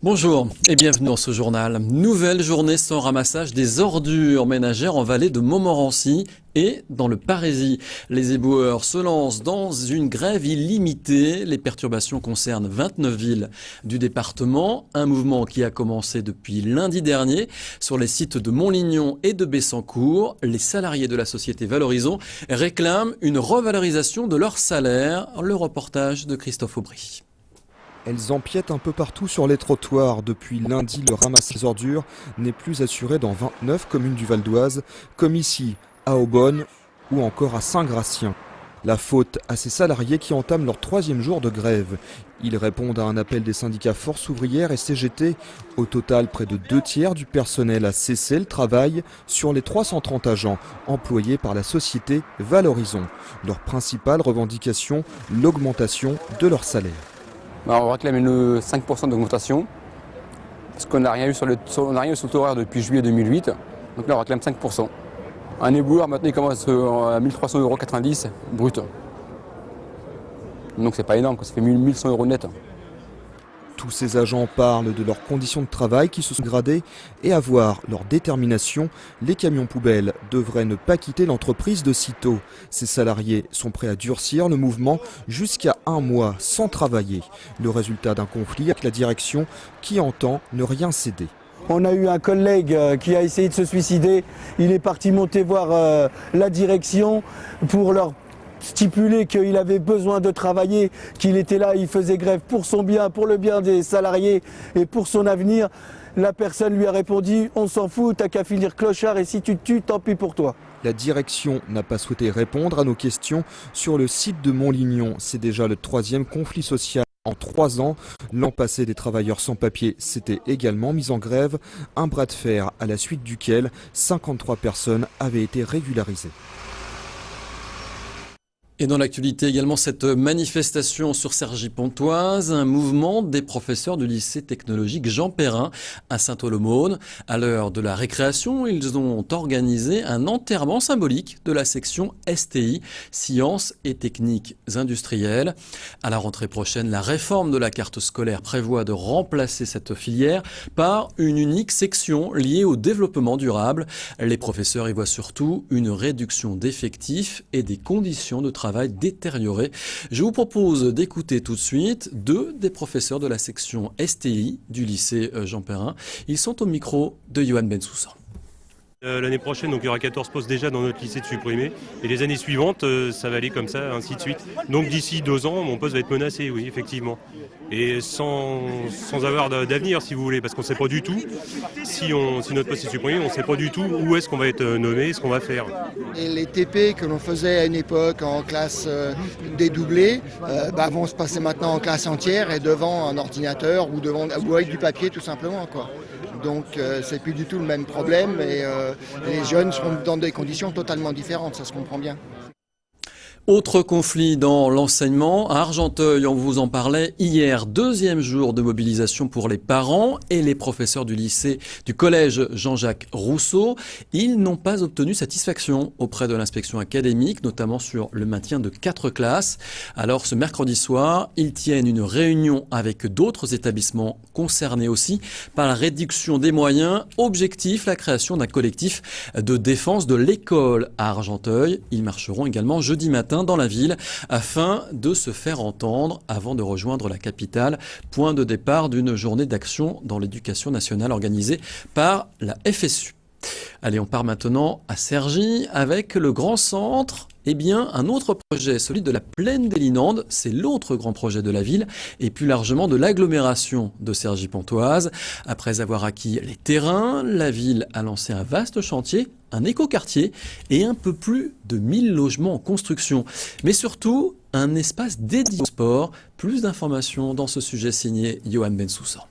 Bonjour et bienvenue dans ce journal. Nouvelle journée sans ramassage des ordures ménagères en vallée de Montmorency et dans le Parisis. Les éboueurs se lancent dans une grève illimitée. Les perturbations concernent 29 villes du département. Un mouvement qui a commencé depuis lundi dernier sur les sites de Montlignon et de Bessancourt. Les salariés de la société Valorisons réclament une revalorisation de leur salaire. Le reportage de Christophe Aubry. Elles empiètent un peu partout sur les trottoirs. Depuis lundi, le ramassage des ordures n'est plus assuré dans 29 communes du Val d'Oise, comme ici, à Aubonne ou encore à Saint-Gratien. La faute à ces salariés qui entament leur 3e jour de grève. Ils répondent à un appel des syndicats Force ouvrière et CGT. Au total, près de 2/3 du personnel a cessé le travail sur les 330 agents employés par la société Valorisons. Leur principale revendication, l'augmentation de leur salaire. On réclame une 5% d'augmentation, parce qu'on n'a rien eu sur le taux horaire depuis juillet 2008, donc là on réclame 5%. Un éboueur maintenant il commence à 1 300,90 € brut. Donc c'est pas énorme, ça fait 1 100 € net. Tous ces agents parlent de leurs conditions de travail qui se sont dégradées et à voir leur détermination, les camions poubelles devraient ne pas quitter l'entreprise de sitôt. Ces salariés sont prêts à durcir le mouvement jusqu'à 1 mois sans travailler. Le résultat d'un conflit avec la direction qui entend ne rien céder. On a eu un collègue qui a essayé de se suicider. Il est parti monter voir la direction pour leur stipuler qu'il avait besoin de travailler, qu'il était là, il faisait grève pour son bien, pour le bien des salariés et pour son avenir. La personne lui a répondu « on s'en fout, t'as qu'à finir clochard et si tu te tues, tant pis pour toi ». La direction n'a pas souhaité répondre à nos questions sur le site de Montlignon. C'est déjà le 3e conflit social en 3 ans. L'an passé, des travailleurs sans papier s'étaient également mis en grève. Un bras de fer à la suite duquel 53 personnes avaient été régularisées. Et dans l'actualité également, cette manifestation sur Cergy-Pontoise, un mouvement des professeurs du lycée technologique Jean Perrin à Saint-Aulaumone. À l'heure de la récréation, ils ont organisé un enterrement symbolique de la section STI, Sciences et Techniques Industrielles. À la rentrée prochaine, la réforme de la carte scolaire prévoit de remplacer cette filière par une unique section liée au développement durable. Les professeurs y voient surtout une réduction d'effectifs et des conditions de travail détérioré. Je vous propose d'écouter tout de suite 2 des professeurs de la section STI du lycée Jean Perrin. Ils sont au micro de Yoann Bensoussan. L'année prochaine, donc, il y aura 14 postes déjà dans notre lycée de supprimés. Et les années suivantes, ça va aller comme ça, ainsi de suite. Donc d'ici 2 ans, mon poste va être menacé, oui, effectivement. Et sans avoir d'avenir, si vous voulez, parce qu'on ne sait pas du tout, si notre poste est supprimé, on ne sait pas du tout où est-ce qu'on va être nommé, ce qu'on va faire. Et les TP que l'on faisait à une époque en classe dédoublée vont se passer maintenant en classe entière et devant un ordinateur ou avec du papier tout simplement, quoi. Donc c'est plus du tout le même problème et les jeunes seront dans des conditions totalement différentes, ça se comprend bien. Autre conflit dans l'enseignement, à Argenteuil, on vous en parlait hier, 2e jour de mobilisation pour les parents et les professeurs du lycée, du collège Jean-Jacques Rousseau. Ils n'ont pas obtenu satisfaction auprès de l'inspection académique, notamment sur le maintien de 4 classes. Alors ce mercredi soir, ils tiennent une réunion avec d'autres établissements concernés aussi par la réduction des moyens. Objectif, la création d'un collectif de défense de l'école à Argenteuil. Ils marcheront également jeudi matin dans la ville afin de se faire entendre avant de rejoindre la capitale. Point de départ d'une journée d'action dans l'éducation nationale organisée par la FSU. Allez, on part maintenant à Cergy avec le grand centre. Eh bien, un autre projet, celui de la Plaine des Linandes, c'est l'autre grand projet de la ville et plus largement de l'agglomération de Cergy-Pontoise. Après avoir acquis les terrains, la ville a lancé un vaste chantier, un écoquartier et un peu plus de 1000 logements en construction. Mais surtout, un espace dédié au sport. Plus d'informations dans ce sujet signé Yoann Bensoussan.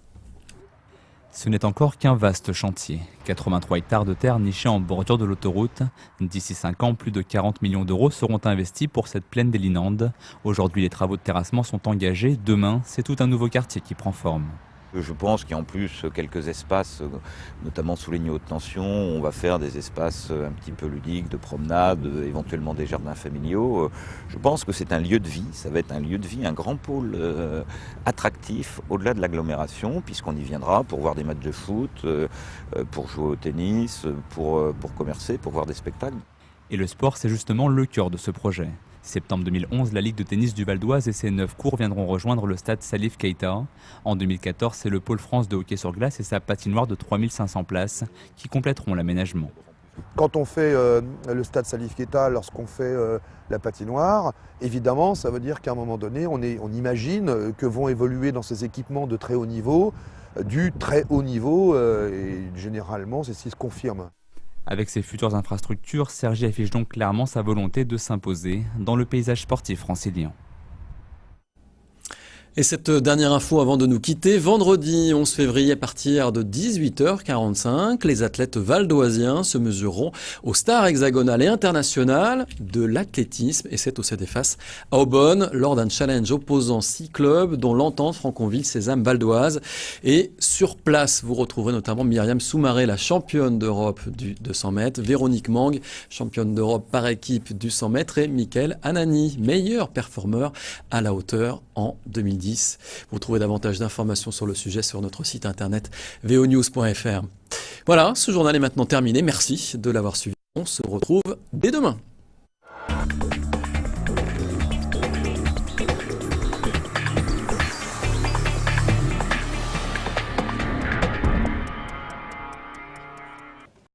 Ce n'est encore qu'un vaste chantier. 83 hectares de terre nichés en bordure de l'autoroute. D'ici 5 ans, plus de 40 millions d'euros seront investis pour cette plaine des Linandes. Aujourd'hui, les travaux de terrassement sont engagés. Demain, c'est tout un nouveau quartier qui prend forme. Je pense qu'il y a en plus quelques espaces, notamment soulignés haute tension. On va faire des espaces un petit peu ludiques, de promenade, éventuellement des jardins familiaux. Je pense que c'est un lieu de vie, ça va être un lieu de vie, un grand pôle attractif au-delà de l'agglomération, puisqu'on y viendra pour voir des matchs de foot, pour jouer au tennis, pour commercer, pour voir des spectacles. Et le sport, c'est justement le cœur de ce projet. Septembre 2011, la Ligue de tennis du Val d'Oise et ses 9 cours viendront rejoindre le stade Salif Keita. En 2014, c'est le pôle France de hockey sur glace et sa patinoire de 3500 places qui compléteront l'aménagement. Quand on fait le stade Salif Keita, lorsqu'on fait la patinoire, évidemment, ça veut dire qu'à un moment donné, on imagine que vont évoluer dans ces équipements de très haut niveau, du très haut niveau, et généralement, c'est ce qui se confirme. Avec ses futures infrastructures, Cergy affiche donc clairement sa volonté de s'imposer dans le paysage sportif francilien. Et cette dernière info avant de nous quitter, vendredi 11 février à partir de 18h45, les athlètes valdoisiens se mesureront aux stars hexagonales et internationales de l'athlétisme et c'est au CDFAS à Aubonne lors d'un challenge opposant 6 clubs dont l'Entente Franconville-Sésame Valdoise. Et sur place, vous retrouverez notamment Myriam Soumaré, la championne d'Europe du 200 mètres, Véronique Mang, championne d'Europe par équipe du 100 mètres et Mickaël Anani, meilleur performeur à la hauteur en 2010. Vous trouvez davantage d'informations sur le sujet sur notre site internet vonews.fr. Voilà, ce journal est maintenant terminé. Merci de l'avoir suivi. On se retrouve dès demain.